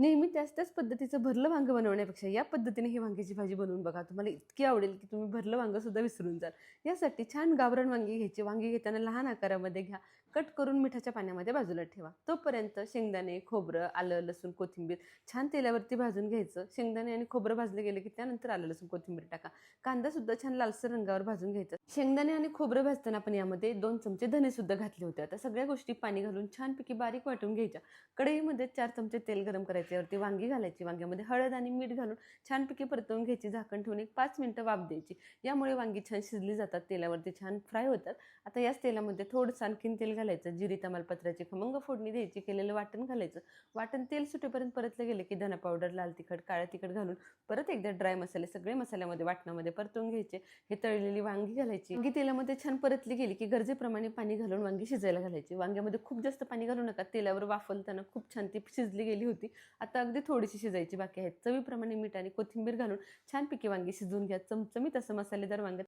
नेहमी त्याच पद्धतीचं भरलं वांगं बनवण्यापेक्षा या पद्धतीने ही वांग्याची भाजी बनवून बघा. तुम्हाला इतकी आवडेल की तुम्ही भरलं वांगंसुद्धा विसरून जाल. यासाठी छान गावरान वांगी घ्यायची. वांगी घेताना लहान आकारामध्ये घ्या. कट करून मिठाच्या पाण्यामध्ये बाजूला ठेवा. तोपर्यंत शेंगदाणे, खोबरं, आलं, लसूण, कोथिंबीर छान तेलावरती भाजून घ्यायचं. शेंगदाणे आणि खोबरं भाजले गेले की त्यानंतर आलं, लसूण, कोथिंबीर टाका. कांदासुद्धा छान लालसर रंगावर भाजून घ्यायचा. शेंगदाणे आणि खोबरं भाजताना आपण यामध्ये 2 चमचे धनेसुद्धा घातले होते. आता सगळ्या गोष्टी पाणी घालून छानपैकी बारीक वाटून घ्यायच्या. कढईमध्ये 4 चमचे तेल गरम करायचे. वरती वांगी घालायची. वांग्यामध्ये हळद आणि मीठ घालून छानपैकी परतवून घ्यायची. झाकण ठेवून एक 5 मिनिटं वाफ द्यायची. यामुळे वांगी छान शिजली जातात. तेलावरती छान फ्राय होतात. आता याच तेलामध्ये थोडंसं आणखीन तेल घालायचं. जिरे, तमालपत्राची खमंग फोडणी द्यायची. केलेलं वाटण घालायचं. वाटण तेल सुटेपर्यंत परतलं गेलं की धना पावडर, लाल तिखट, काळं तिखट घालून परत एकदा ड्राय मसाले सगळे मसाल्यामध्ये वाटणामध्ये परतवून घ्यायचे. हे तळलेली वांगी घालायची. वांगी तेलामध्ये छान परतली गेली की गरजेप्रमाणे पाणी घालून वांगी शिजायला घालायची. वांग्यामध्ये खूप जास्त पाणी घालू नका. तेलावर वाफवताना खूप छान ती शिजली गेली होती. आता अगदी थोडीशी शिजायची बाकी आहे. चवीप्रमाणे मीठ आणि कोथिंबीर घालून छानपैकी वांगी शिजवून घ्या. चमचमीत असं मसालेदार वांगं